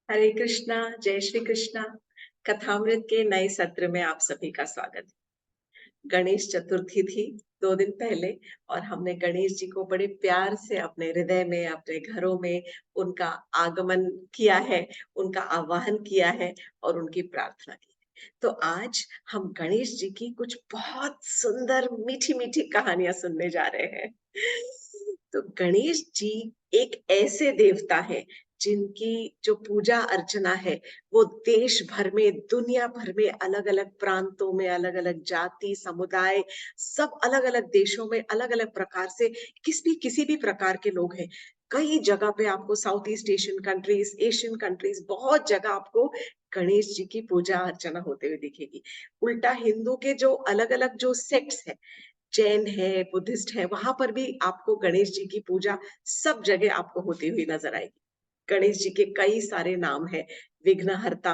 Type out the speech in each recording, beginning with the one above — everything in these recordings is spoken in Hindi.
हरे कृष्णा। जय श्री कृष्णा। कथामृत के नए सत्र में आप सभी का स्वागत। गणेश चतुर्थी थी 2 दिन पहले और हमने गणेश जी को बड़े प्यार से अपने हृदय में, अपने घरों में उनका आगमन किया है, उनका आवाहन किया है और उनकी प्रार्थना की है। तो आज हम गणेश जी की कुछ बहुत सुंदर मीठी मीठी कहानियां सुनने जा रहे हैं। तो गणेश जी एक ऐसे देवता है जिनकी जो पूजा अर्चना है वो देश भर में, दुनिया भर में, अलग अलग प्रांतों में, अलग अलग जाति समुदाय, सब अलग अलग देशों में अलग अलग प्रकार से किसी भी प्रकार के लोग हैं। कई जगह पे आपको south east Asian countries, Asian countries, बहुत जगह आपको गणेश जी की पूजा अर्चना होते हुए दिखेगी। उल्टा हिंदू के जो अलग अलग जो सेक्ट्स है, जैन है, बुद्धिस्ट है, वहां पर भी आपको गणेश जी की पूजा सब जगह आपको होती हुई नजर आएगी। गणेश जी के कई सारे नाम है। विघ्नहर्ता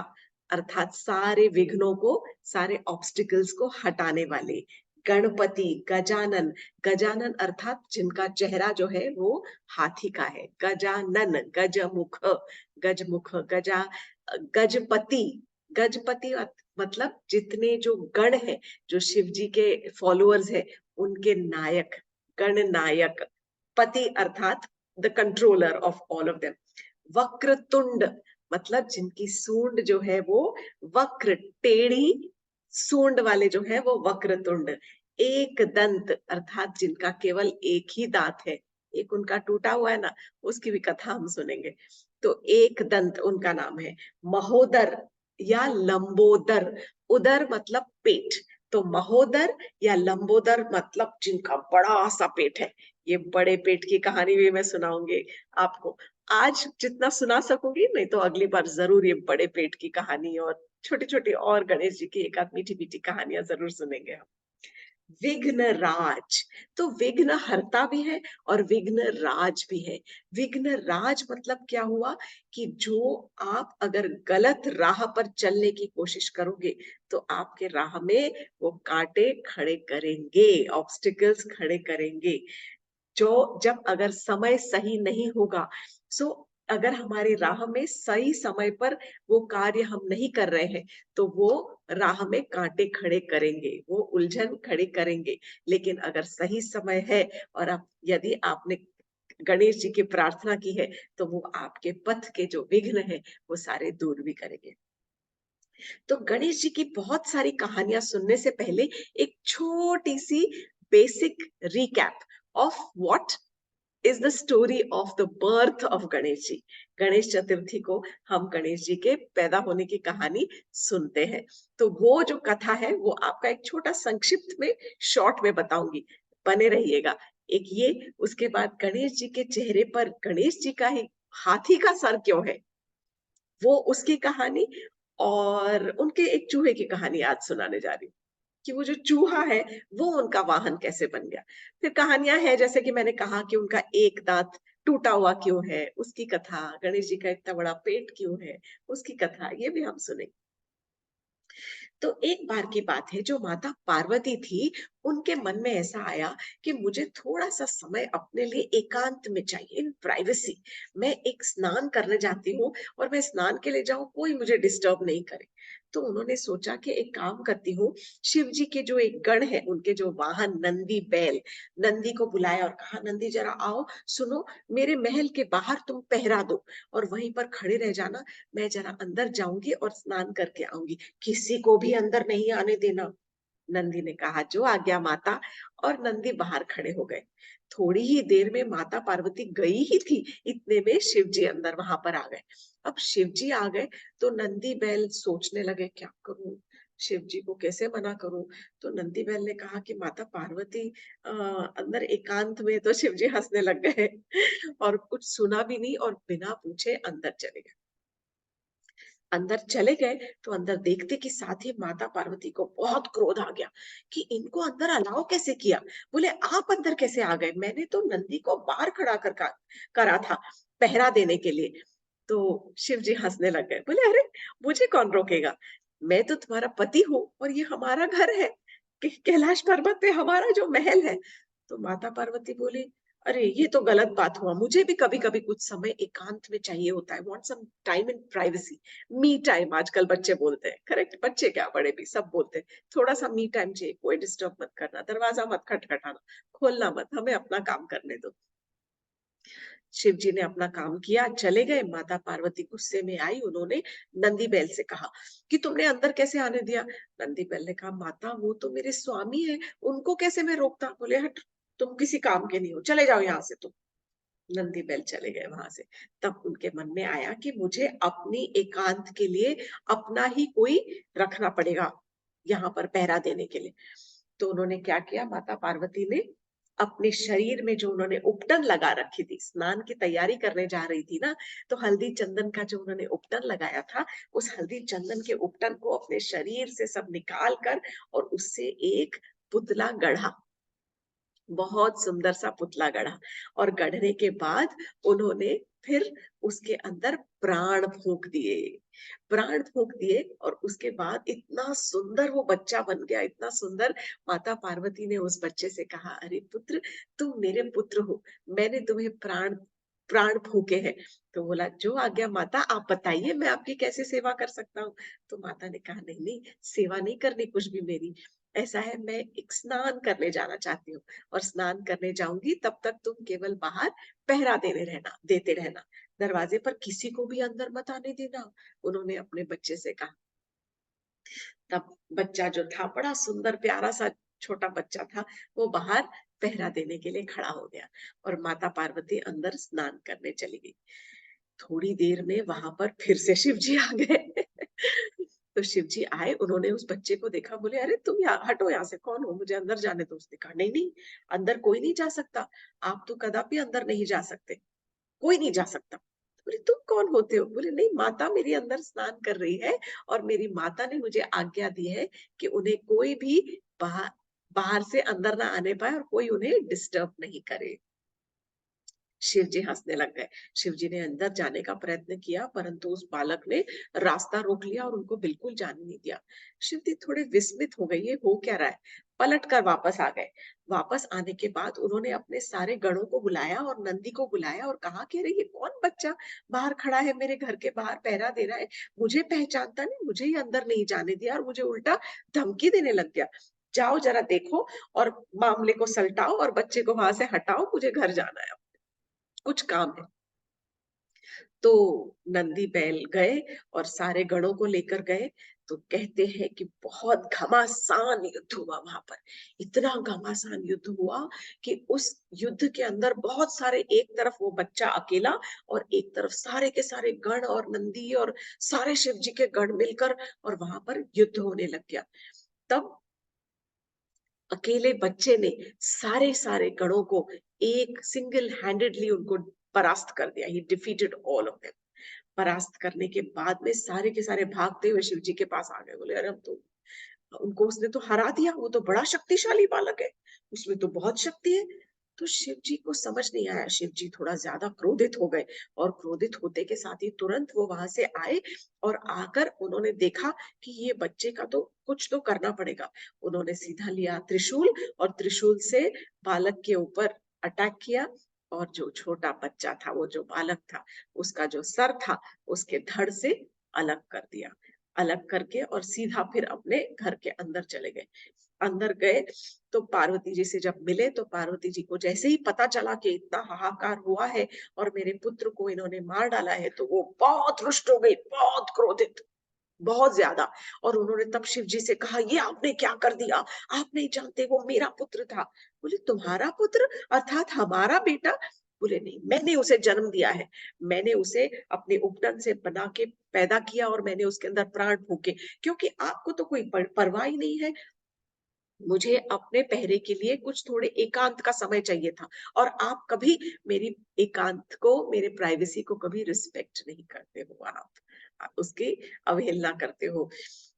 अर्थात सारे विघ्नों को, सारे ऑब्स्टिकल्स को हटाने वाले। गणपति, गजानन, गजानन अर्थात जिनका चेहरा जो है वो हाथी का है। गजानन, गजमुख, गजमुख, गजपति, गजपति मतलब जितने जो गण है, जो शिव जी के फॉलोअर्स है, उनके नायक, गणनायक। पति अर्थात the controller of all of them. Vakratunda मतलब जिनकी सूंड जो है वो वक्र, टेढ़ी सूंड वाले जो है वो वक्रतुंड। एक दंत अर्थात जिनका केवल एक ही दांत है, एक उनका टूटा हुआ है ना, उसकी भी कथा हम सुनेंगे। तो एक दंत उनका नाम है। महोदर या लंबोदर, उदर मतलब पेट, तो महोदर या लंबोदर मतलब जिनका बड़ा सा पेट है। ये बड़े पेट की कहानी भी मैं सुनाऊंगी आपको। आज जितना सुना सकूंगी, नहीं तो अगली बार जरूर ये बड़े पेट की कहानी और छोटी छोटी और गणेश जी की एक आध मीठी मीठी कहानियां जरूर सुनेंगे हम। विघ्न राज, तो विघ्न हरता भी है और विघ्न राज भी है। विघ्न राज मतलब क्या हुआ कि जो आप अगर गलत राह पर चलने की कोशिश करोगे तो आपके राह में वो कांटे खड़े करेंगे, ऑब्स्टिकल्स खड़े करेंगे। जो जब अगर समय सही नहीं होगा, सो अगर हमारी राह में सही समय पर वो कार्य हम नहीं कर रहे हैं तो वो राह में कांटे खड़े करेंगे, वो उलझन खड़ी करेंगे। लेकिन अगर सही समय है और आप, यदि आपने गणेश जी की प्रार्थना की है तो वो आपके पथ के जो विघ्न है वो सारे दूर भी करेंगे। तो गणेश जी की बहुत सारी कहानियां सुनने से पहले एक छोटी सी basic recap of what is the story of the birth of Ganesh ji. Ganesh Chaturthi को हम गणेश जी के पैदा होने की कहानी सुनते हैं। तो वो जो कथा है वो आपका एक छोटा संक्षिप्त में, शॉर्ट में बताऊंगी, बने रहिएगा। एक ये, उसके बाद गणेश जी के चेहरे पर गणेश जी का ही हाथी का सर क्यों है, वो उसकी कहानी, और उनके एक चूहे की कहानी आज सुनाने जा रही हूँ कि वो जो चूहा है वो उनका वाहन कैसे बन गया। फिर कहानियां हैं, जैसे कि मैंने कहा कि उनका एक दांत टूटा हुआ क्यों है, उसकी कथा। गणेश जी का इतना बड़ा पेट क्यों है, उसकी कथा, ये भी हम सुनेंगे। तो एक बार की बात है, जो माता पार्वती थी, उनके मन में ऐसा आया कि मुझे थोड़ा सा समय अपने लिए एकांत में चाहिए, इन प्राइवेसी। मैं एक स्नान करने जाती हूँ और मैं स्नान के लिए जाऊं, कोई मुझे डिस्टर्ब नहीं करे। तो उन्होंने सोचा कि एक काम करती हूँ, शिव जी के जो एक गण है, उनके जो वाहन नंदी बैल, नंदी को बुलाया और कहा, नंदी जरा आओ, सुनो, मेरे महल के बाहर तुम पहरा दो और वहीं पर खड़े रह जाना, मैं जरा अंदर जाऊंगी और स्नान करके आऊंगी, किसी को भी अंदर नहीं आने देना। नंदी ने कहा, जो आज्ञा माता। और नंदी बाहर खड़े हो गए। थोड़ी ही देर में माता पार्वती गई ही थी, इतने में शिव जी अंदर वहां पर आ गए। अब शिव जी आ गए तो नंदी बैल सोचने लगे, क्या करूं, शिव जी को कैसे मना करूं। तो नंदी बैल ने कहा कि माता पार्वती अंदर एकांत में, तो शिव जी हंसने लग गए और कुछ सुना भी नहीं और बिना पूछे अंदर चले गए। अंदर चले गए तो अंदर देखते कि साथ ही माता पार्वती को बहुत क्रोध आ गया कि इनको अंदर अलाउ कैसे किया। बोले, आप अंदर कैसे आ गए, मैंने तो नंदी को बाहर खड़ा करा था पहरा देने के लिए। तो शिव जी हंसने लग गए, बोले, अरे मुझे कौन रोकेगा, मैं तो तुम्हारा पति हूँ और ये हमारा घर है, कैलाश पर्वत पे हमारा जो महल है। तो माता पार्वती बोली, अरे ये तो गलत बात हुआ, मुझे भी कभी कभी कुछ समय एकांत में चाहिए होता है, want some time in privacy, me time आजकल बच्चे बोलते हैं, करेक्ट, बच्चे क्या बड़े भी सब बोलते हैं, थोड़ा सा मी टाइम चाहिए, कोई डिस्टर्ब मत करना, दरवाजा मत खटखटाना, खोलना मत, हमें अपना काम करने दो। शिव जी ने अपना काम किया, चले गए। माता पार्वती गुस्से में आई, उन्होंने नंदी बैल से कहा कि तुमने अंदर कैसे आने दिया। नंदी बैल ने कहा, माता वो तो मेरे स्वामी है, उनको कैसे मैं रोकता। बोले, हट, तुम किसी काम के नहीं हो, चले जाओ यहाँ से तुम। नंदी बैल चले गए वहां से। तब उनके मन में आया कि मुझे अपनी एकांत के लिए अपना ही कोई रखना पड़ेगा यहाँ पर पहरा देने के लिए। तो उन्होंने क्या किया, माता पार्वती ने अपने शरीर में जो उन्होंने उपटन लगा रखी थी, स्नान की तैयारी करने जा रही थी ना, तो हल्दी चंदन का जो उन्होंने उपटन लगाया था, उस हल्दी चंदन के उपटन को अपने शरीर से सब निकाल कर और उससे एक पुतला गढ़ा, बहुत सुंदर सा पुतला गढ़ा। और गढ़ने के बाद उन्होंने फिर उसके अंदर प्राण फूंक दिए, प्राण फूंक दिए, और उसके बाद इतना सुंदर वो बच्चा बन गया, इतना सुंदर। माता पार्वती ने उस बच्चे से कहा, अरे पुत्र, तुम मेरे पुत्र हो, मैंने तुम्हें प्राण प्राण फूके हैं। तो बोला, जो आज्ञा माता, आप बताइए मैं आपकी कैसे सेवा कर सकता हूँ। तो माता ने कहा, नहीं नहीं, सेवा नहीं करनी कुछ भी मेरी, ऐसा है, मैं एक स्नान करने जाना चाहती हूँ, और स्नान करने जाऊंगी, तब तक तुम केवल बाहर पहरा देते रहना, दरवाजे पर किसी को भी अंदर मत आने देना। उन्होंने अपने बच्चे से कहा। तब बच्चा जो था, बड़ा सुंदर प्यारा सा छोटा बच्चा था, वो बाहर पहरा देने के लिए खड़ा हो गया, और माता पार्वती अंदर स्नान करने चली गई। थोड़ी देर में वहां पर फिर से शिव जी आ गए। तो शिव जी आए, उन्होंने उस बच्चे को देखा, बोले, अरे तुम यहाँ हटो, यहाँ से कौन हो, मुझे अंदर जाने दो। उसने कहा, नहीं नहीं, अंदर कोई नहीं जा सकता, आप तो कदापि अंदर नहीं जा सकते, कोई नहीं जा सकता। बोले, तुम कौन होते हो। बोले, नहीं, माता मेरी अंदर स्नान कर रही है, और मेरी माता ने मुझे आज्ञा दी है कि उन्हें कोई भी बाहर बाहर से अंदर ना आने पाए, और कोई उन्हें डिस्टर्ब नहीं करे। शिव जी हंसने लग गए। शिव जी ने अंदर जाने का प्रयत्न किया, परंतु उस बालक ने रास्ता रोक लिया और उनको बिल्कुल जाने नहीं दिया। शिव जी थोड़े विस्मित हो गए, ये हो क्या रहा है। पलट कर वापस आ गए। वापस आने के बाद उन्होंने अपने सारे गणों को बुलाया और नंदी को बुलाया, और कहा कि अरे ये कौन बच्चा बाहर खड़ा है, मेरे घर के बाहर पहरा दे रहा है, मुझे पहचानता नहीं, मुझे ही अंदर नहीं जाने दिया, और मुझे उल्टा धमकी देने लग गया। जाओ जरा देखो, और मामले को सलटाओ, और बच्चे को वहां से हटाओ, मुझे घर जाना है, कुछ काम है। तो नंदी बैल गए और सारे गणों को लेकर गए। तो कहते हैं कि बहुत घमासान युद्ध हुआ वहां पर, इतना घमासान युद्ध हुआ कि उस युद्ध के अंदर बहुत सारे, एक तरफ वो बच्चा अकेला, और एक तरफ सारे के सारे गण और नंदी और सारे शिव जी के गण मिलकर, और वहां पर युद्ध होने लग गया। तब अकेले बच्चे ने सारे सारे गणों को एक सिंगल हैंडेडली उनको परास्त कर दिया। ही डिफीटेड ऑल ऑफ देम। परास्त करने के बाद में सारे के सारे भागते हुए शिव जी के पास आ गए। बोले, अरे हम तो, उनको उसने तो हरा दिया, वो तो बड़ा शक्तिशाली बालक है, उसमें तो बहुत शक्ति है। तो शिव जी को समझ नहीं आया, शिव जी थोड़ा ज्यादा क्रोधित हो गए, और क्रोधित होते के साथ ही तुरंत वो वहां से आए, और आकर उन्होंने देखा कि ये बच्चे का तो कुछ तो करना पड़ेगा। उन्होंने सीधा लिया त्रिशूल, और त्रिशूल से बालक के ऊपर अटैक किया, और जो छोटा बच्चा था, वो जो बालक था, उसका जो सर था, उसके धड़ से अलग कर दिया। अलग करके और सीधा फिर अपने घर के अंदर चले गए। अंदर गए तो पार्वती जी से जब मिले, तो पार्वती जी को जैसे ही पता चला कि इतना हाहाकार हुआ है और मेरे पुत्र को इन्होंने मार डाला है, तो वो बहुत रुष्ट हो गई, बहुत क्रोधित, बहुत ज्यादा। और उन्होंने तब शिव जी से कहा, ये आपने क्या कर दिया, आप नहीं जानते वो मेरा पुत्र था। बोले, तुम्हारा पुत्र अर्थात हमारा बेटा। बोले, नहीं, मैंने उसे जन्म दिया है, मैंने उसे अपने उपटन से बना के पैदा किया, और मैंने उसके अंदर प्राण फूके, क्योंकि आपको तो कोई परवाह ही नहीं है। मुझे अपने पहरे के लिए कुछ थोड़े एकांत का समय चाहिए था, और आप कभी मेरी एकांत को, मेरे प्राइवेसी को कभी रिस्पेक्ट नहीं करते हो, आप उसकी अवहेलना करते हो।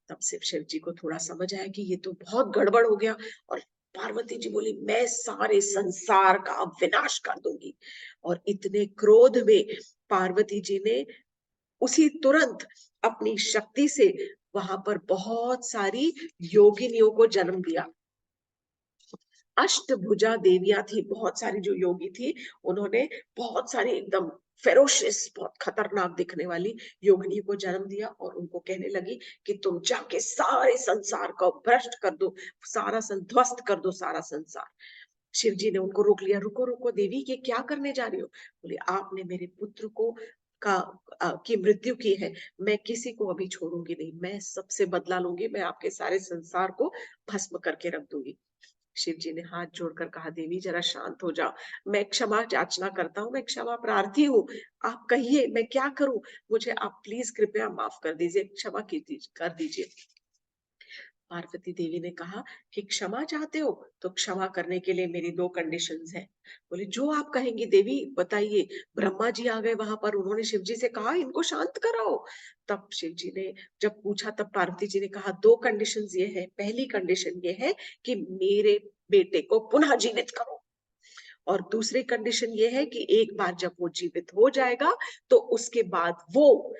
तब से शिव जी को थोड़ा समझ आया कि ये तो बहुत गड़बड़ हो गया, और पार्वती जी बोली, मैं सारे संसार का अब विनाश कर दूंगी। और इतने क्रोध में पार्वती जी ने उसी तुरंत अपनी शक्ति से वहां पर बहुत सारी योगिनियों को जन्म दिया। अष्टभुजा देवियां थी, बहुत सारी जो योगी थी, उन्होंने बहुत सारी एकदम फेरोशियस, बहुत खतरनाक दिखने वाली योगिनी को जन्म दिया और उनको कहने लगी कि तुम जाके सारे संसार को भ्रष्ट कर दो, सारा ध्वस्त कर दो सारा संसार। शिव जी ने उनको रोक लिया, रुको रुको देवी, ये क्या करने जा रही हो? बोले आपने मेरे पुत्र को का की मृत्यु की है, मैं किसी को अभी छोड़ूंगी नहीं, मैं सबसे बदला लूंगी, मैं आपके सारे संसार को भस्म करके रख दूंगी। शिव जी ने हाथ जोड़कर कहा, देवी जरा शांत हो जाओ, मैं क्षमा याचना करता हूँ, मैं क्षमा प्रार्थी हूँ, आप कहिए मैं क्या करूं, मुझे आप प्लीज कृपया माफ कर दीजिए, क्षमा कर दीजिए। पार्वती देवी ने कहा कि क्षमा चाहते हो तो क्षमा करने के लिए मेरी दो कंडीशंस हैं। बोले जो आप कहेंगी देवी बताइए। ब्रह्मा जी आ गए वहां पर, उन्होंने शिव जी से कहा इनको शांत कराओ। तब शिव जी ने जब पूछा तब पार्वती जी ने कहा दो कंडीशंस ये है, पहली कंडीशन ये है कि मेरे बेटे को पुनः जीवित करो, और दूसरी कंडीशन ये है कि एक बार जब वो जीवित हो जाएगा तो उसके बाद वो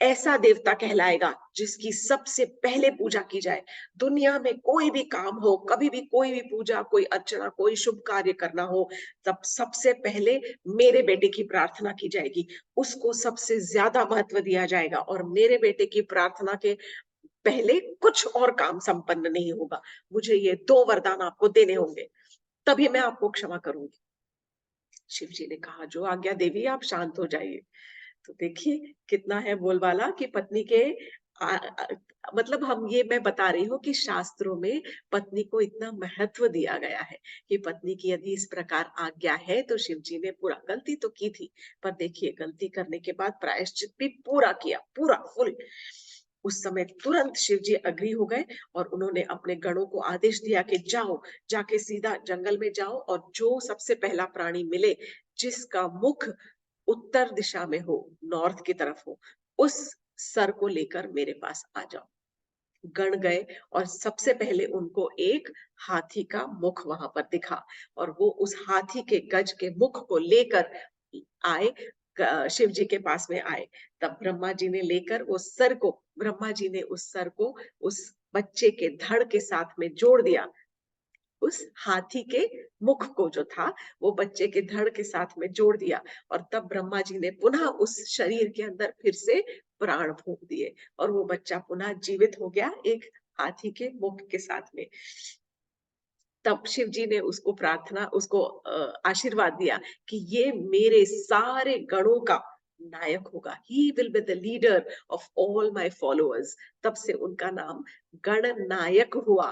ऐसा देवता कहलाएगा जिसकी सबसे पहले पूजा की जाए। दुनिया में कोई भी काम हो, कभी भी कोई भी पूजा, कोई अर्चना, कोई शुभ कार्य करना हो, तब सबसे पहले मेरे बेटे की प्रार्थना की जाएगी, उसको सबसे ज्यादा महत्व दिया जाएगा और मेरे बेटे की प्रार्थना के पहले कुछ और काम संपन्न नहीं होगा। मुझे ये दो वरदान आपको देने होंगे, तभी मैं आपको क्षमा करूंगी। शिव जी ने कहा जो आज्ञा देवी, आप शांत हो जाइए। तो देखिए कितना है बोलबाला कि पत्नी के आ, आ, मतलब हम ये मैं बता रही हूँ कि शास्त्रों में पत्नी को इतना महत्व दिया गया है कि पत्नी की यदि इस प्रकार आज्ञा है तो शिव जी ने पूरा, गलती तो की थी पर देखिए गलती करने के बाद प्रायश्चित भी पूरा किया, पूरा फुल। उस समय तुरंत शिव जी अग्री हो गए और उन्होंने अपने गणों को आदेश दिया कि जाओ, जाके सीधा जंगल में जाओ और जो सबसे पहला प्राणी मिले जिसका मुख उत्तर दिशा में हो, नॉर्थ की तरफ हो, उस सर को लेकर मेरे पास आ जाओ। गण गए और सबसे पहले उनको एक हाथी का मुख वहां पर दिखा और वो उस हाथी के गज के मुख को लेकर आए, शिव जी के पास में आए। तब ब्रह्मा जी ने लेकर वो सर को, ब्रह्मा जी ने उस सर को उस बच्चे के धड़ के साथ में जोड़ दिया, उस हाथी के मुख को जो था वो बच्चे के धड़ के साथ में जोड़ दिया और तब ब्रह्मा जी ने पुनः उस शरीर के अंदर फिर से प्राण फूंक दिए और वो बच्चा पुनः जीवित हो गया एक हाथी के मुख के साथ में। तब शिव जी ने उसको प्रार्थना, उसको आशीर्वाद दिया कि ये मेरे सारे गणों का नायक होगा, he will be the leader of all my followers. तब से उनका नाम गण नायक हुआ।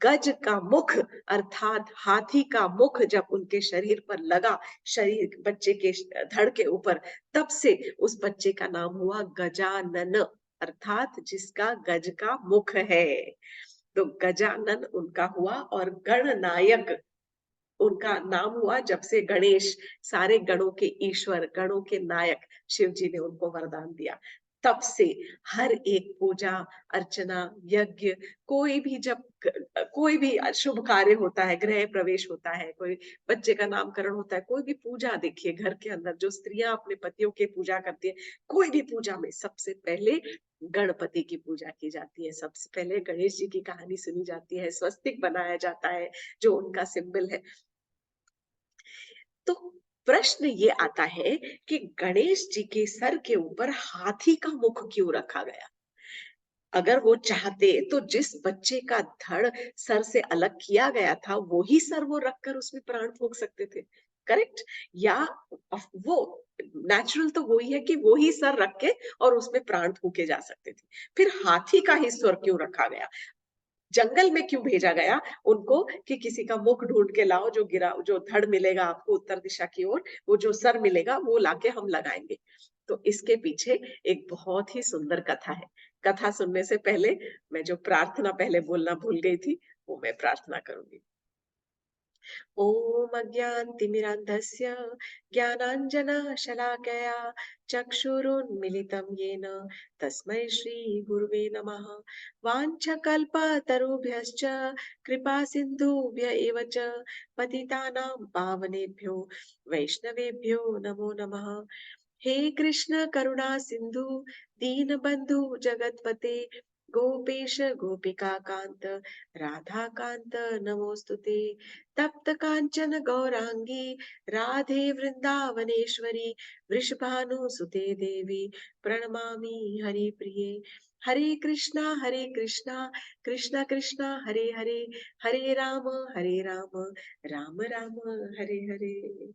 गज का मुख अर्थात हाथी का मुख जब उनके शरीर पर लगा, शरीर बच्चे के धड़ के ऊपर, तब से उस बच्चे का नाम हुआ गजानन, अर्थात जिसका गज का मुख है। तो गजानन उनका हुआ और गणनायक उनका नाम हुआ जब से गणेश, सारे गणों के ईश्वर, गणों के नायक शिव जी ने उनको वरदान दिया। तब से हर एक पूजा अर्चना यज्ञ, कोई भी जब कोई भी शुभ कार्य होता है, गृह प्रवेश होता है, कोई बच्चे का नामकरण होता है, कोई भी पूजा, देखिए घर के अंदर जो स्त्रियां अपने पतियों की पूजा करती है, कोई भी पूजा में सबसे पहले गणपति की पूजा की जाती है, सबसे पहले गणेश जी की कहानी सुनी जाती है, स्वस्तिक बनाया जाता है जो उनका सिंबल है। तो प्रश्न ये आता है कि गणेश जी के सर के ऊपर हाथी का मुख क्यों रखा गया? अगर वो चाहते तो जिस बच्चे का धड़ सर से अलग किया गया था वही सर वो रखकर उसमें प्राण फूंक सकते थे, करेक्ट? या वो नेचुरल तो वही है कि वो ही सर रख के और उसमें प्राण फूके जा सकते थे, फिर हाथी का ही स्वर क्यों रखा गया? जंगल में क्यों भेजा गया उनको कि किसी का मुख ढूंढ के लाओ, जो गिरा, जो धड़ मिलेगा आपको उत्तर दिशा की ओर, वो जो सर मिलेगा वो लाके हम लगाएंगे। तो इसके पीछे एक बहुत ही सुंदर कथा है। कथा सुनने से पहले मैं जो प्रार्थना पहले बोलना भूल गई थी वो मैं प्रार्थना करूंगी। ॐ अज्ञानतिमिरान्धस्य ज्ञानाञ्जनशलाकया चक्षुरुन्मिलितं येन तस्मै श्रीगुरुवे नमः। वाञ्छकल्पतरुभ्यश्च कृपासिन्धुभ्य एव च पतितानां पावनेभ्यो वैष्णवेभ्यो नमो नमः। हे कृष्ण करुणा सिंधु दीनबंधु जगतपते गोपेश गोपिका कांत राधा कांत नमोस्तुते। तप्त कांचन गौरांगी राधे वृंदावनेश्वरी वृषभानुसुते देवी प्रणमामि हरिप्रिये। हरे कृष्णा कृष्णा कृष्णा हरे हरे, हरे राम राम राम हरे हरे।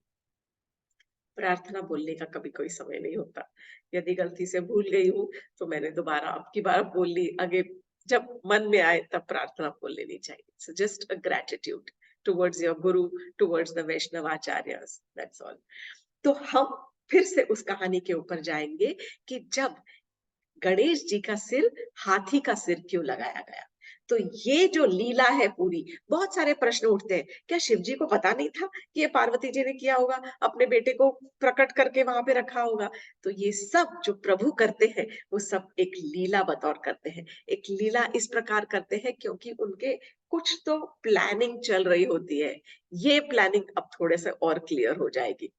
प्रार्थना बोलने का कभी कोई समय नहीं होता। यदि गलती से भूल गई हूँ तो मैंने दोबारा अब की बार बोल ली, आगे जब मन में आए तब प्रार्थना बोल लेनी चाहिए। So just a gratitude towards your guru, towards the Vaishnava acharyas, that's all. तो हम फिर से उस कहानी के ऊपर जाएंगे कि जब गणेश जी का सिर हाथी का सिर क्यों लगाया गया। तो ये जो लीला है पूरी, बहुत सारे प्रश्न उठते हैं। क्या शिव जी को पता नहीं था कि ये पार्वती जी ने किया होगा, अपने बेटे को प्रकट करके वहां पे रखा होगा? तो ये सब जो प्रभु करते हैं वो सब एक लीला बतौर करते हैं। एक लीला इस प्रकार करते हैं क्योंकि उनके कुछ तो प्लानिंग चल रही होती है। ये प्लानिंग अब थोड़े से और क्लियर हो जाएगी।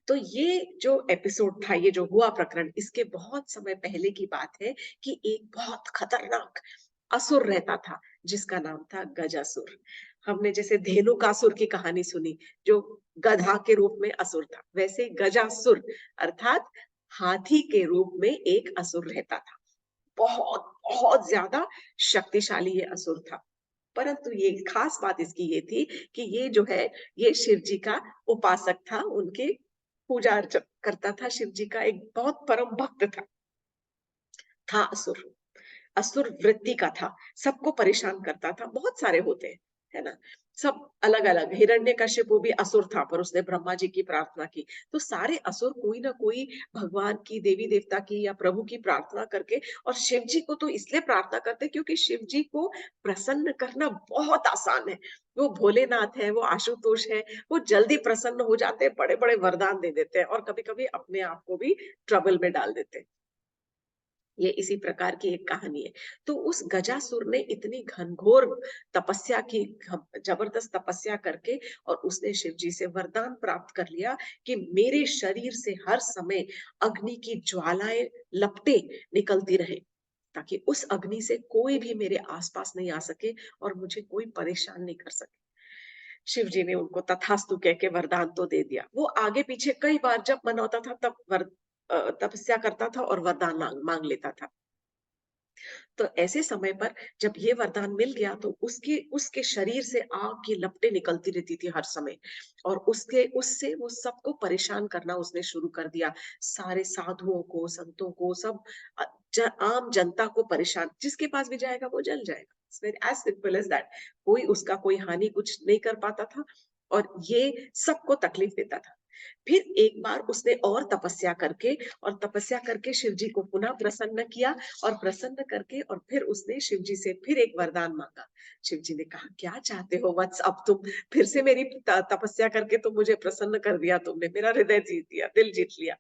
तो ये जो एपिसोड था, ये जो हुआ प्रकरण, इसके बहुत समय पहले की बात है कि एक बहुत खतरनाक असुर रहता था जिसका नाम था गजासुर। हमने जैसे धेनुकासुर की कहानी सुनी जो गधा के रूप में असुर था, वैसे गजासुर अर्थात हाथी के रूप में एक असुर रहता था। बहुत बहुत ज्यादा शक्तिशाली ये असुर था। परंतु ये खास बात इसकी ये थी कि ये जो है ये शिव जी का उपासक था, उनके पूजा अर्चना करता था, शिव जी का एक बहुत परम भक्त था असुर। असुर वृत्ति का था, सबको परेशान करता था। बहुत सारे होते हैं, है ना, सब अलग अलग। हिरण्यकशिपु भी असुर था पर उसने ब्रह्मा जी की प्रार्थना की। तो सारे असुर कोई ना कोई भगवान की, देवी देवता की या प्रभु की प्रार्थना करके, और शिव जी को तो इसलिए प्रार्थना करते क्योंकि शिव जी को प्रसन्न करना बहुत आसान है। वो भोलेनाथ है, वो आशुतोष है, वो जल्दी प्रसन्न हो जाते हैं, बड़े बड़े वरदान दे देते हैं और कभी कभी अपने आप को भी ट्रबल में डाल देते हैं। ये इसी प्रकार की एक कहानी है। तो उस गजासुर ने इतनी घनघोर तपस्या की, जबरदस्त तपस्या करके, और उसने शिव जी से वरदान प्राप्त कर लिया कि मेरे शरीर से हर समय अग्नि की ज्वालाएं, लपटें निकलती रहे, ताकि उस अग्नि से कोई भी मेरे आसपास नहीं आ सके और मुझे कोई परेशान नहीं कर सके। शिव जी ने उनको तथास्तु कह के वरदान तो दे दिया। वो आगे पीछे कई बार जब मन होता था तब तपस्या करता था और वरदान मांग मांग लेता था। तो ऐसे समय पर जब ये वरदान मिल गया तो उसके उसके शरीर से आग की लपटें निकलती रहती थी हर समय, और उसके उससे वो सबको परेशान करना उसने शुरू कर दिया। सारे साधुओं को, संतों को, सब आम जनता को परेशान, जिसके पास भी जाएगा वो जल जाएगा। It's very as simple as that. कोई उसका कोई हानि कुछ नहीं कर पाता था और ये सबको तकलीफ देता था। फिर एक बार उसने और तपस्या करके शिव जी को पुनः प्रसन्न किया, और प्रसन्न करके और फिर उसने शिव जी से फिर एक वरदान मांगा। शिव जी ने कहा, क्या चाहते हो वत्स, अब तुम फिर से मेरी तपस्या करके तो मुझे प्रसन्न कर दिया, तुमने मेरा हृदय जीत दिया, दिल जीत लिया।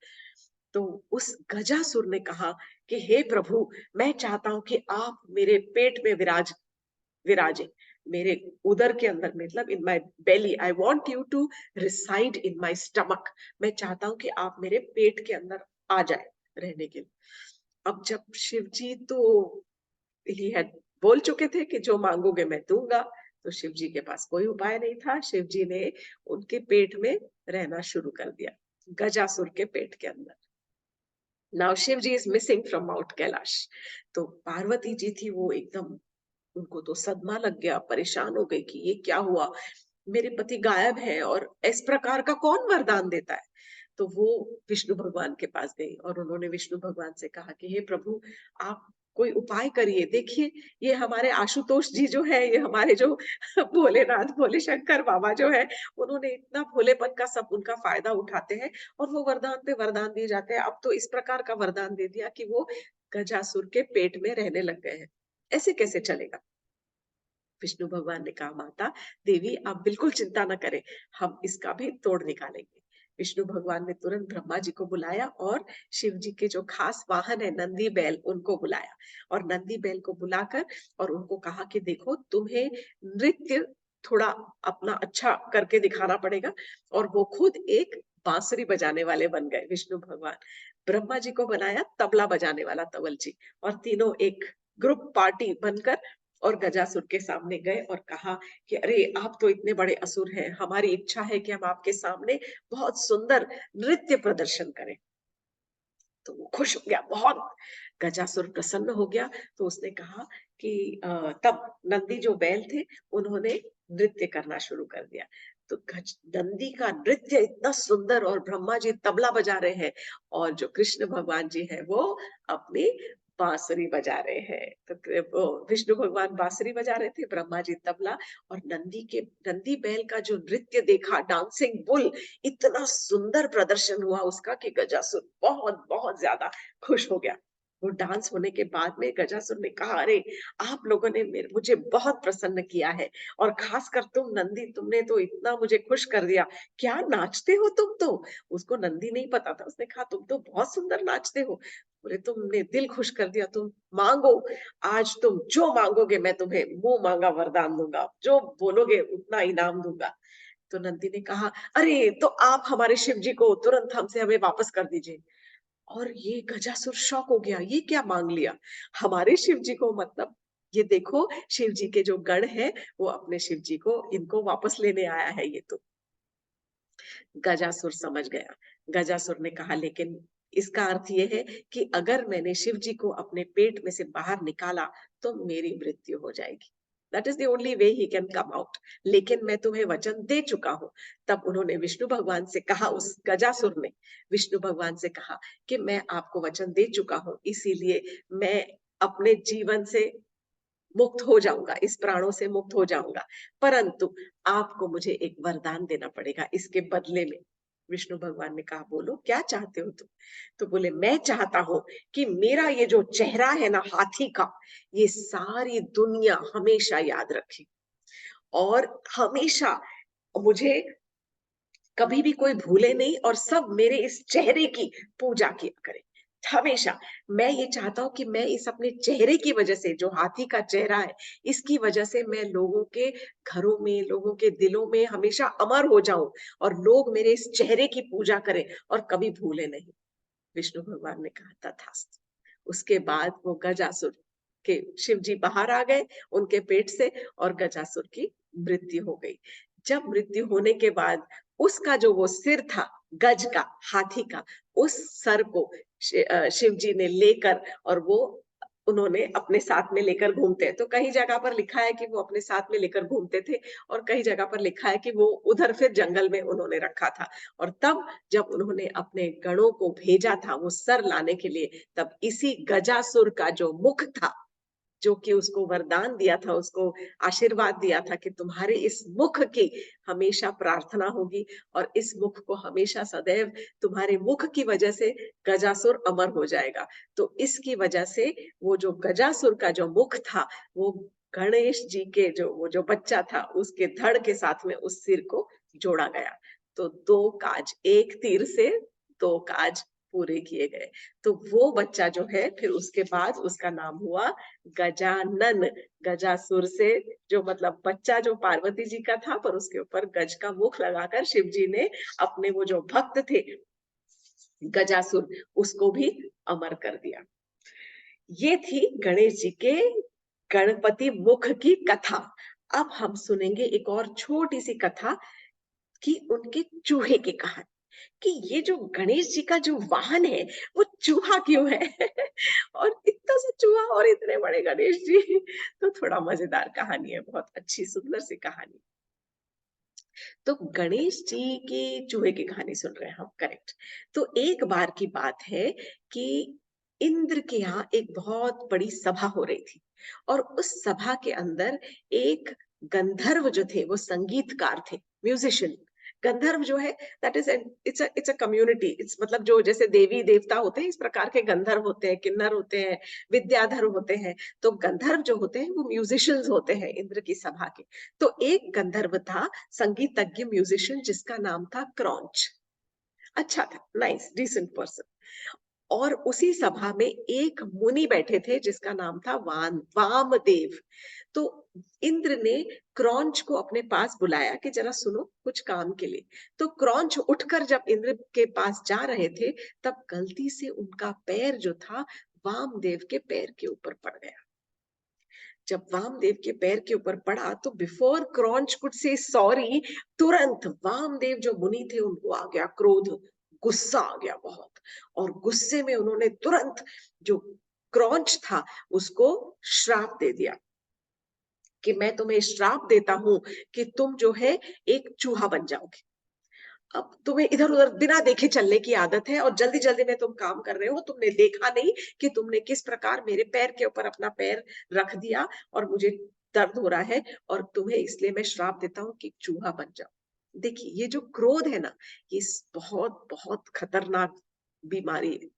तो उस गजासुर ने कहा कि हे प्रभु, मैं चाहता हूं कि आप मेरे पेट में विराजे, मेरे उदर के अंदर, मतलब in my belly, I want you to reside in my stomach. मैं चाहता हूं कि आप मेरे पेट के अंदर आ जाए रहने के लिए। अब जब शिव जी तो ही हैड बोल चुके थे कि जो मांगोगे मैं दूंगा, तो शिव जी के पास कोई उपाय नहीं था। शिव जी ने उनके पेट में रहना शुरू कर दिया, गजासुर के पेट के अंदर। Now Shiv ji is missing from mount Kailash. तो पार्वती जी थी, वो एकदम, उनको तो सदमा लग गया, परेशान हो गई कि ये क्या हुआ, मेरे पति गायब है और इस प्रकार का कौन वरदान देता है। तो वो विष्णु भगवान के पास गई और उन्होंने विष्णु भगवान से कहा कि हे प्रभु, आप कोई उपाय करिए। देखिए, ये हमारे आशुतोष जी जो है, ये हमारे जो भोलेनाथ, भोले शंकर बाबा जो है, उन्होंने इतना भोलेपन का सब उनका फायदा उठाते हैं और वो वरदान पे वरदान दिए जाते हैं। अब तो इस प्रकार का वरदान दे दिया कि वो गजासुर के पेट में रहने लग गए हैं, ऐसे कैसे चलेगा। विष्णु भगवान ने कहा, माता देवी आप बिल्कुल चिंता न करें, हम इसका भी तोड़ निकालेंगे। विष्णु भगवान ने तुरंत ब्रह्मा जी को बुलाया और शिव जी के जो खास वाहन है नंदी बैल, उनको बुलाया, और नंदी बैल को बुलाकर और उनको कहा कि देखो, तुम्हें नृत्य थोड़ा अपना अच्छा करके दिखाना पड़ेगा। और वो खुद एक बांसुरी बजाने वाले बन गए विष्णु भगवान। ब्रह्मा जी को बनाया तबला बजाने वाला तवलजी, और तीनों एक ग्रुप पार्टी बनकर और गजासुर के सामने गए और कहा कि अरे आप तो इतने बड़े असुर हैं, हमारी इच्छा है कि हम आपके सामने बहुत सुंदर नृत्य प्रदर्शन करें। तो वो खुश हो गया बहुत, गजासुर प्रसन्न हो गया। तो उसने कहा कि तब नंदी जो बैल थे उन्होंने नृत्य करना शुरू कर दिया। तो गज नंदी का नृत्य इतना सुंदर, और ब्रह्मा जी तबला बजा रहे हैं और जो कृष्ण भगवान जी हैं वो अपनी बांसुरी बजा रहे हैं। तो वो विष्णु भगवान बांसुरी बजा रहे थे, ब्रह्मा जी तबला। और नंदी बैल का जो नृत्य देखा, डांसिंग बुल, इतना सुंदर प्रदर्शन हुआ उसका कि गजासुर बहुत बहुत ज्यादा खुश हो गया। वो डांस होने के बाद में गजासुर ने कहा, अरे आप लोगों ने मुझे बहुत प्रसन्न किया है, और खासकर तुम नंदी, तुमने तो इतना मुझे खुश कर दिया। क्या नाचते हो तुम तो। उसको नंदी नहीं पता था, उसने कहा तुम तो बहुत सुंदर नाचते हो। बोले तुमने दिल खुश कर दिया, तुम मांगो, आज तुम जो मांगोगे मैं तुम्हें मुंह मांगा वरदान दूंगा, जो बोलोगे उतना इनाम दूंगा। तो नंदी ने कहा, अरे तो आप हमारे शिव जी को तुरंत हमसे हमें वापस कर दीजिए। और ये गजासुर शॉक हो गया, ये क्या मांग लिया हमारे शिव जी को, मतलब ये देखो शिव जी के जो गण है वो अपने शिव जी को इनको वापस लेने आया है ये तो। गजासुर समझ गया। गजासुर ने कहा, लेकिन इसका अर्थ ये है कि अगर मैंने शिव जी को अपने पेट में से बाहर निकाला तो मेरी मृत्यु हो जाएगी। That is the only way he can come out. लेकिन मैं तुम्हें वचन दे चुका हूं। तब उन्होंने विष्णु भगवान से कहा, उस गजासुर ने विष्णु भगवान से कहा कि मैं आपको वचन दे चुका हूं, इसीलिए मैं अपने जीवन से मुक्त हो जाऊंगा, इस प्राणों से मुक्त हो जाऊंगा, परंतु आपको मुझे एक वरदान देना पड़ेगा इसके बदले में। विष्णु भगवान ने कहा, बोलो क्या चाहते हो तुम। तो बोले, मैं चाहता हूं कि मेरा ये जो चेहरा है ना हाथी का, ये सारी दुनिया हमेशा याद रखे, और हमेशा मुझे कभी भी कोई भूले नहीं, और सब मेरे इस चेहरे की पूजा किया करे हमेशा। मैं ये चाहता हूँ कि मैं इस अपने चेहरे की वजह से, जो हाथी का चेहरा है, इसकी वजह से मैं लोगों के घरों में, लोगों के दिलों में हमेशा अमर हो जाऊं, और लोग मेरे इस चेहरे की पूजा करें और कभी भूले नहीं। विष्णु भगवान ने कहा, तथास्तु। उसके बाद वो गजासुर के शिव जी बाहर आ गए उनके पेट से, और गजासुर की मृत्यु हो गई। जब मृत्यु होने के बाद उसका जो वो सिर था गज का, हाथी का, उस सर को शिव जी ने लेकर, और वो उन्होंने अपने साथ में लेकर घूमते हैं। तो कई जगह पर लिखा है कि वो अपने साथ में लेकर घूमते थे, और कई जगह पर लिखा है कि वो उधर फिर जंगल में उन्होंने रखा था। और तब जब उन्होंने अपने गणों को भेजा था वो सर लाने के लिए, तब इसी गजासुर का जो मुख था, जो कि उसको वरदान दिया था, उसको आशीर्वाद दिया था कि तुम्हारे इस मुख की हमेशा प्रार्थना होगी, और इस मुख को हमेशा सदैव तुम्हारे मुख की वजह से गजासुर अमर हो जाएगा। तो इसकी वजह से वो जो गजासुर का जो मुख था, वो गणेश जी के जो वो जो बच्चा था उसके धड़ के साथ में उस सिर को जोड़ा गया। तो दो काज, एक तीर से दो काज पूरे किए गए। तो वो बच्चा जो है फिर उसके बाद उसका नाम हुआ गजानन। गजासुर से जो मतलब बच्चा जो पार्वती जी का था, पर उसके ऊपर गज का मुख लगाकर शिव जी ने अपने वो जो भक्त थे गजासुर, उसको भी अमर कर दिया। ये थी गणेश जी के गणपति मुख की कथा। अब हम सुनेंगे एक और छोटी सी कथा कि उनके चूहे की कहानी, कि ये जो गणेश जी का जो वाहन है वो चूहा क्यों है और इतना सा चूहा और इतने बड़े गणेश जी। तो थोड़ा मजेदार कहानी है, बहुत अच्छी सुंदर सी कहानी। तो गणेश जी की चूहे की कहानी सुन रहे हैं हम, करेक्ट। तो एक बार की बात है कि इंद्र के यहाँ एक बहुत बड़ी सभा हो रही थी, और उस सभा के अंदर एक गंधर्व जो थे वो संगीतकार थे, म्यूजिशियन। गंधर्व जो है that is it's a community, it's मतलब जो जैसे देवी देवता होते हैं इस प्रकार के गंधर्व होते हैं, किन्नर होते हैं, विद्याधर होते हैं। तो गंधर्व जो होते हैं वो म्यूजिशियंस होते हैं इंद्र की सभा के। तो एक गंधर्व था, संगीतज्ञ म्यूजिशियन, जिसका नाम था क्रॉन्च। अच्छा था, नाइस डिसेंट पर्सन। और उसी सभा में एक मुनि बैठे थे जिसका नाम था वामदेव। तो इंद्र ने क्रौंच को अपने पास बुलाया कि जरा सुनो कुछ काम के लिए। तो क्रौंच उठकर जब इंद्र के पास जा रहे थे, तब गलती से उनका पैर जो था वामदेव के पैर के ऊपर पड़ गया। जब वामदेव के पैर के ऊपर पड़ा तो before Kraunch could say sorry, तुरंत वामदेव जो मुनि थे उनको आ गया क्रोध, गुस्सा आ गया बहुत। और गुस्से में उन्होंने तुरंत जो क्रॉन्च था उसको श्राप दे दिया कि मैं तुम्हें श्राप देता हूं कि तुम जो है एक चूहा बन जाओगे। अब तुम्हें इधर उधर बिना देखे चलने की आदत है और जल्दी जल्दी में तुम काम कर रहे हो। तुमने देखा नहीं कि तुमने किस प्रकार मेरे पैर के ऊपर अपना पैर रख दिया और मुझे दर्द हो रहा है, और तुम्हें इसलिए मैं श्राप देता हूँ कि चूहा बन जाओ। देखिए ये जो क्रोध है ना, ये बहुत बहुत खतरनाक बीमारी है।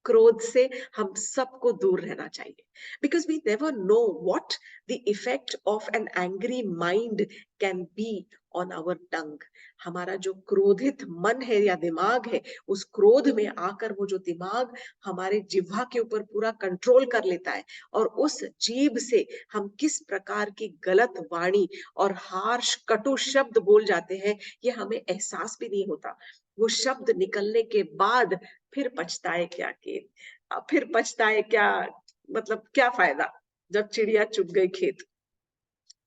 क्रोध से हम सबको दूर रहना चाहिए, because we never know what the effect of an angry mind can be on our tongue. हमारा जो क्रोधित मन है या दिमाग है, उस क्रोध में आकर वो जो दिमाग हमारे जिह्वा के ऊपर पूरा कंट्रोल कर लेता है, और उस जीभ से हम किस प्रकार की गलत वाणी और हार्श कटु शब्द बोल जाते हैं, ये हमें एहसास भी नहीं होता। वो शब्द निकलने के बाद फिर पछताए क्या कि फिर पछताए क्या, मतलब क्या फायदा जब चिड़िया चुग गई खेत।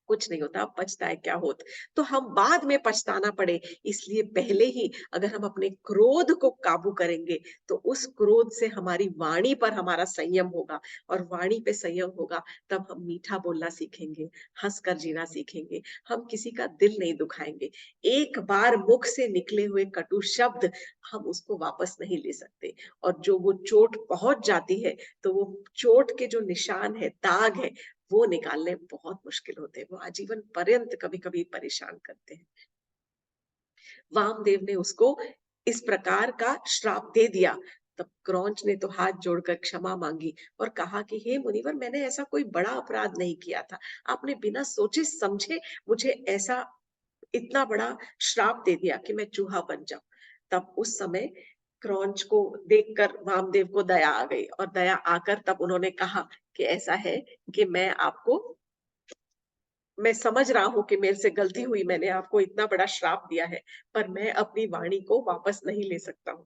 कुछ नहीं होता, अब पछताए क्या होत। तो हम बाद में पछताना पड़े, इसलिए पहले ही अगर हम अपने क्रोध को काबू करेंगे तो उस क्रोध से हमारी वाणी पर हमारा संयम होगा, और वाणी पे संयम होगा तब हम मीठा बोलना सीखेंगे, हंसकर जीना सीखेंगे, हम किसी का दिल नहीं दुखाएंगे। एक बार मुख से निकले हुए कटु शब्द हम उसको वापस नहीं ले सकते, और जो वो चोट पहुंच जाती है तो वो चोट के जो निशान है, दाग है, वो निकालने बहुत मुश्किल होते हैं, वो आजीवन पर्यंत कभी कभी परेशान करते हैं। वामदेव ने उसको इस प्रकार का श्राप दे दिया। तब क्रौंच ने तो हाथ जोड़कर क्षमा मांगी और कहा कि हे मुनिवर, मैंने ऐसा कोई बड़ा अपराध नहीं किया था, आपने बिना सोचे समझे मुझे ऐसा इतना बड़ा श्राप दे दिया कि मैं चूहा बन जाऊं। तब उस समय क्रौंच को देखकर वामदेव को दया आ गई, और दया आकर तब उन्होंने कहा कि ऐसा है कि मैं समझ रहा हूं कि मेरे से गलती हुई, मैंने आपको इतना बड़ा श्राप दिया है, पर मैं अपनी वाणी को वापस नहीं ले सकता हूँ।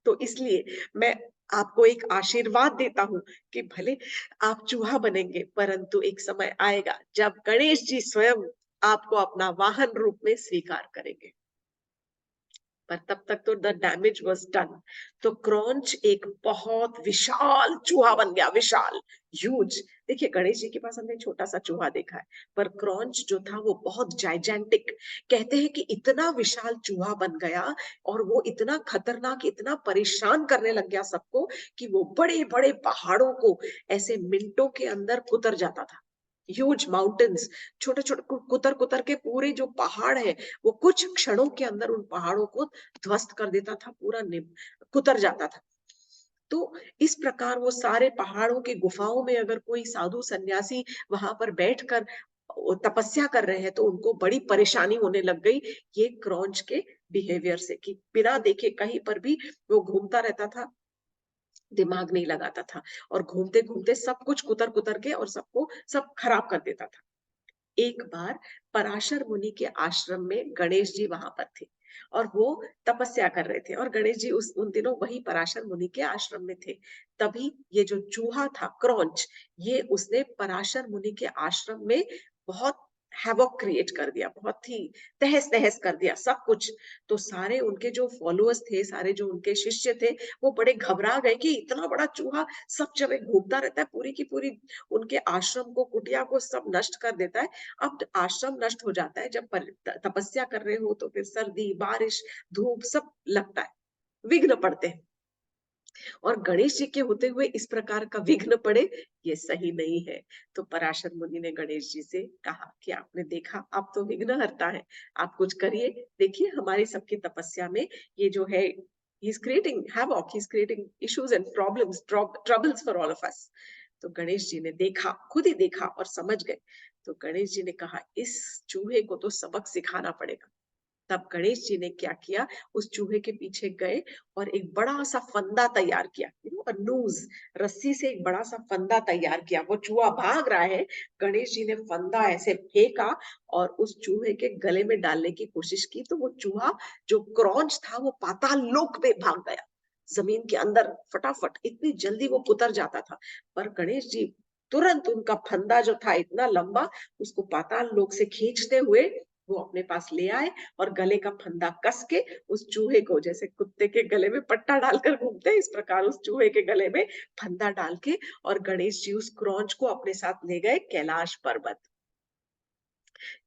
तो इसलिए मैं आपको एक आशीर्वाद देता हूँ कि भले आप चूहा बनेंगे, परंतु एक समय आएगा जब गणेश जी स्वयं आपको अपना वाहन रूप में स्वीकार करेंगे। पर तब तक तो द डैमेज वाज डन। तो क्रॉन्च एक बहुत विशाल चूहा बन गया, विशाल, ह्यूज। देखिए गणेश जी के पास हमने छोटा सा चूहा देखा है, पर क्रॉन्च जो था वो बहुत जाइजेंटिक। कहते हैं कि इतना विशाल चूहा बन गया, और वो इतना खतरनाक, इतना परेशान करने लग गया सबको, कि वो बड़े बड़े पहाड़ों को ऐसे मिनटों के अंदर कुतर जाता था। ह्यूज माउंटेन्स, छोटे छोटे कुतर कुतर के पूरे जो पहाड़ है, वो कुछ क्षणों के अंदर उन पहाड़ों को ध्वस्त कर देता था, पूरा कुतर जाता था। तो इस प्रकार वो सारे पहाड़ों की गुफाओं में अगर कोई साधु सन्यासी वहां पर बैठकर तपस्या कर रहे हैं तो उनको बड़ी परेशानी होने लग गई ये क्रॉन्च के बिहेवियर से, कि बिना देखे कहीं पर भी वो घूमता रहता था, दिमाग नहीं लगाता था, और घूमते घूमते सब कुछ कुतर कुतर के और सबको सब खराब कर देता था। एक बार पराशर मुनि के आश्रम में गणेश जी वहां पर थे, और वो तपस्या कर रहे थे, और गणेश जी उन दिनों वही पराशर मुनि के आश्रम में थे। तभी ये जो चूहा था क्रॉन्च, ये उसने पराशर मुनि के आश्रम में बहुत हैवॉक क्रिएट कर दिया, बहुत ही तहस नहस कर दिया सब कुछ। तो सारे उनके जो फॉलोअर्स थे, सारे जो उनके शिष्य थे, वो बड़े घबरा गए कि इतना बड़ा चूहा सब जगह घूमता रहता है, पूरी की पूरी उनके आश्रम को, कुटिया को सब नष्ट कर देता है। अब आश्रम नष्ट हो जाता है जब तपस्या कर रहे हो, तो फिर सर्दी, बारिश, धूप सब लगता है, विघ्न पड़ते हैं, और गणेश जी के होते हुए इस प्रकार का विघ्न पड़े, ये सही नहीं है। तो पराशर मुनि ने गणेश जी से कहा कि आपने देखा, आप तो विघ्न हरता है, आप कुछ करिए, देखिए हमारी सबकी तपस्या में ये जो है, he is creating havoc, he is creating issues and problems, troubles for all of us। तो गणेश जी ने देखा, खुद ही देखा और समझ गए। तो गणेश जी ने कहा इस चूहे को तो सबक सिखाना पड़ेगा। तब गणेश जी ने क्या किया, उस चूहे के पीछे गए और एक बड़ा सा फंदा तैयार किया, नूज, रस्सी से एक बड़ा सा फंदा तैयार किया। वो चूहा भाग रहा है, गणेश जी ने फंदा ऐसे फेंका और उस चूहे के गले में डालने की कोशिश की, तो वो चूहा जो क्रॉच था वो पाताल लोक में भाग गया, जमीन के अंदर फटाफट, इतनी जल्दी वो उतर जाता था। पर गणेश जी तुरंत उनका फंदा जो था इतना लंबा, उसको पाताल लोक से खींचते हुए वो अपने पास ले आए और गले का फंदा कस के उस चूहे को, जैसे कुत्ते के गले में पट्टा डालकर घूमते हैं, इस प्रकार उस चूहे के गले में फंदा डाल के और गणेश जी उस क्रॉच को अपने साथ ले गए कैलाश पर्वत।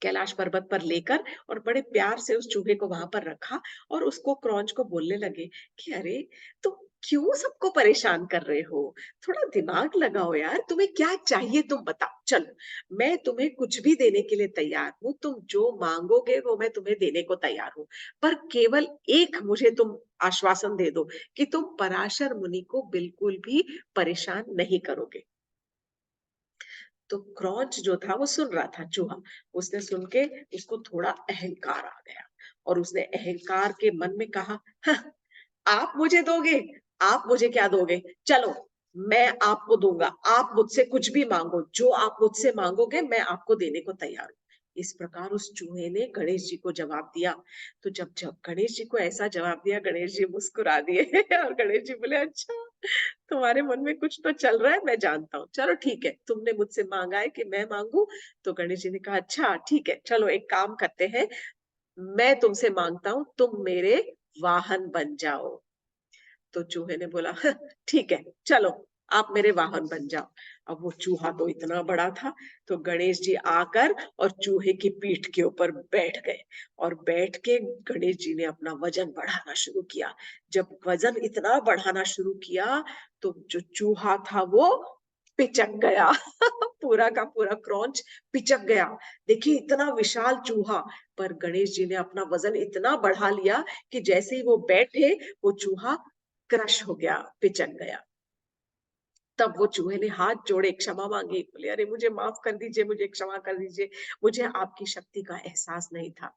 कैलाश पर्वत पर लेकर और बड़े प्यार से उस चूहे को वहां पर रखा और उसको क्रॉच को बोलने लगे कि अरे तुम क्यों सबको परेशान कर रहे हो, थोड़ा दिमाग लगाओ यार, तुम्हें क्या चाहिए तुम बताओ, चलो मैं तुम्हें कुछ भी देने के लिए तैयार हूँ, तुम जो मांगोगे वो मैं तुम्हें देने को तैयार हूँ, पर केवल एक मुझे तुम आश्वासन दे दो कि तुम पराशर मुनि को बिल्कुल भी परेशान नहीं करोगे। तो क्रॉच जो था वो सुन रहा था, चूहा, उसने सुन के उसको थोड़ा अहंकार आ गया और उसने अहंकार के मन में कहा, "हाँ, आप मुझे दोगे, आप मुझे क्या दोगे, चलो मैं आपको दूंगा, आप मुझसे कुछ भी मांगो, जो आप मुझसे मांगोगे मैं आपको देने को तैयार हूँ।" इस प्रकार उस चूहे ने गणेश जी को जवाब दिया। तो जब जब गणेश जी को ऐसा जवाब दिया, गणेश जी मुस्कुरा दिए और गणेश जी बोले, अच्छा तुम्हारे मन में कुछ तो चल रहा है, मैं जानता हूँ, चलो ठीक है, तुमने मुझसे मांगा है कि मैं मांगू, तो गणेश जी ने कहा अच्छा ठीक है, चलो एक काम करते हैं, मैं तुमसे मांगता हूँ, तुम मेरे वाहन बन जाओ। तो चूहे ने बोला, "हाँ, ठीक है, चलो आप मेरे वाहन बन जाओ।" अब वो चूहा तो इतना बड़ा था, तो गणेश जी आकर और चूहे की पीठ के ऊपर बैठ गए और बैठ के गणेश जी ने अपना वजन बढ़ाना शुरू किया। जब वजन इतना बढ़ाना शुरू किया, तो जो चूहा था वो पिचक गया पूरा का पूरा क्रॉच पिचक गया। देखिए इतना विशाल चूहा, पर गणेश जी ने अपना वजन इतना बढ़ा लिया कि जैसे ही वो बैठे, वो चूहा क्रश हो गया, पिचक गया। तब वो चूहे ने हाथ जोड़े, क्षमा मांगी, बोले अरे मुझे माफ कर दीजिए, मुझे क्षमा कर दीजिए, मुझे आपकी शक्ति का एहसास नहीं था।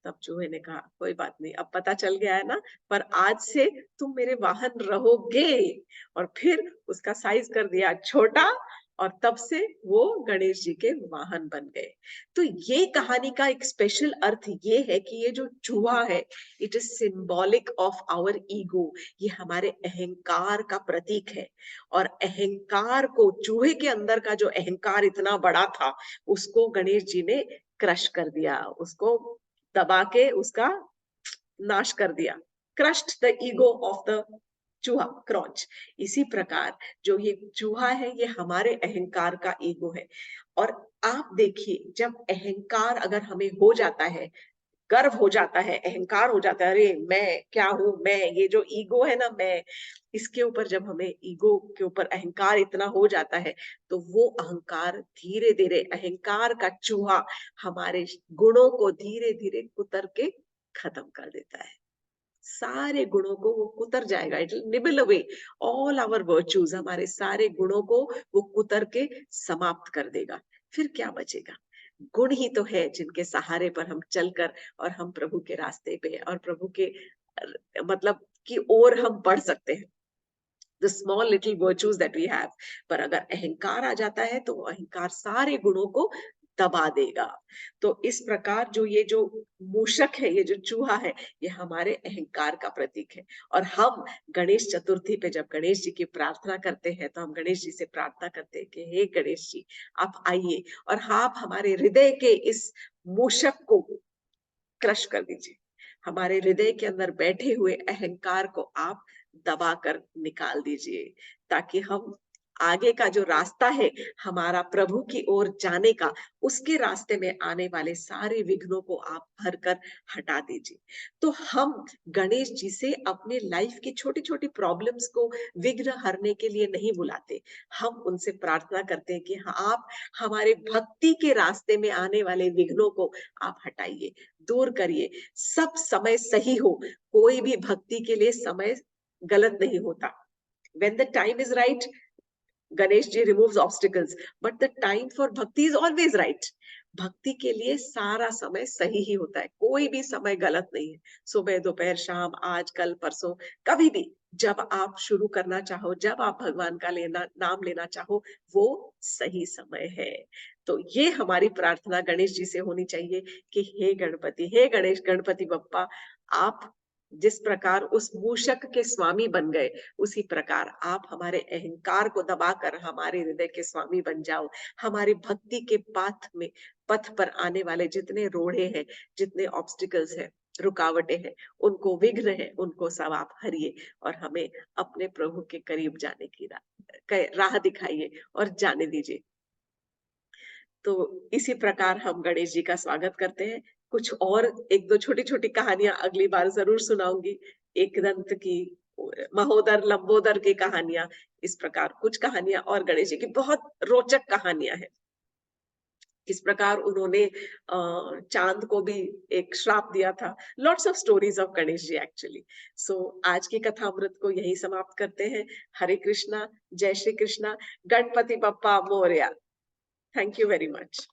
तब चूहे ने कहा कोई बात नहीं, अब पता चल गया है ना, पर आज से तुम मेरे वाहन रहोगे। और फिर उसका साइज कर दिया छोटा और तब से वो गणेश जी के वाहन बन गए। तो ये कहानी का एक स्पेशल अर्थ ये है कि ये जो चूहा है, it is symbolic of our ego, ये हमारे अहंकार का प्रतीक है। और अहंकार को, चूहे के अंदर का जो अहंकार इतना बड़ा था, उसको गणेश जी ने क्रश कर दिया, उसको दबा के उसका नाश कर दिया। Crushed the ego of the चूहा, क्रॉच। इसी प्रकार जो ये चूहा है, ये हमारे अहंकार का ईगो है। और आप देखिए, जब अहंकार अगर हमें हो जाता है, गर्व हो जाता है, अहंकार हो जाता है, अरे मैं क्या हूँ, मैं, ये जो ईगो है ना, मैं, इसके ऊपर जब हमें ईगो के ऊपर अहंकार इतना हो जाता है, तो वो अहंकार धीरे धीरे, अहंकार का चूहा हमारे गुणों को धीरे धीरे कुतर के खत्म कर देता है। सारे गुणों को वो कुतर जाएगा, it will nibble away all our virtues, हमारे सारे गुणों को वो कुतर के समाप्त कर देगा। फिर क्या बचेगा? गुण ही तो है जिनके सहारे पर हम चलकर और हम प्रभु के रास्ते पे और प्रभु के मतलब की ओर हम बढ़ सकते हैं। the small little virtues that we have। पर अगर अहंकार आ जाता है तो वो अहंकार सारे गुणों को दबा देगा। तो इस प्रकार जो ये जो मूषक है, ये जो चूहा है, ये हमारे अहंकार का प्रतीक है। और हम गणेश चतुर्थी पे जब गणेश जी की प्रार्थना करते हैं, तो हम गणेश जी से प्रार्थना करते हैं कि हे गणेश जी, आप आइए और आप हमारे हृदय के इस मूषक को क्रश कर दीजिए। हमारे हृदय के अंदर बैठे हुए अहंकार को आप दबाकर निकाल दीजिए, ताकि हम आगे का जो रास्ता है हमारा प्रभु की ओर जाने का, उसके रास्ते में आने वाले सारे विघ्नों को आप भरकर हटा दीजिए। तो हम गणेश जी से अपने लाइफ की छोटी छोटी प्रॉब्लम्स को विघ्न हरने के लिए नहीं बुलाते, हम उनसे प्रार्थना करते हैं कि हाँ, आप हमारे भक्ति के रास्ते में आने वाले विघ्नों को आप हटाइए, दूर करिए। सब समय सही हो, कोई भी भक्ति के लिए समय गलत नहीं होता। When the time is right, Ganesh ji removes obstacles, but the time for bhakti is always right। भक्ति के लिए सारा समय सही ही होता है, कोई भी समय गलत नहीं है। सुबह, दोपहर, शाम, आज, कल, परसों, कभी भी जब आप शुरू करना चाहो, जब आप भगवान का नाम लेना चाहो, वो सही समय है। तो ये हमारी प्रार्थना गणेश जी से होनी चाहिए कि हे गणपति, हे गणेश गणपति बप्पा, आप जिस प्रकार उस मूषक के स्वामी बन गए, उसी प्रकार आप हमारे अहंकार को दबाकर हमारे हृदय के स्वामी बन जाओ। हमारी भक्ति के पथ पर आने वाले जितने रोड़े हैं, जितने ऑब्स्टिकल्स हैं, रुकावटें हैं, उनको विघ्न हैं, उनको सब आप हरिए और हमें अपने प्रभु के करीब जाने की राह दिखाइए और जाने दीजिए। तो इसी प्रकार हम गणेश जी का स्वागत करते हैं। कुछ और 1-2 छोटी-छोटी कहानियाँ अगली बार ज़रूर सुनाऊँगी। एकदंत की, महोदर, लंबोदर की कहानियाँ, इस प्रकार कुछ कहानियाँ और गणेश जी की बहुत रोचक कहानियाँ हैं। किस प्रकार उन्होंने चाँद को भी एक श्राप दिया था। Lots of stories of Ganesh ji actually. So आज की कथामृत को यहीं समाप्त करते हैं। हरे कृष्णा, जय Shri Krishna, Ganpati Bappa Morya. Thank you very much.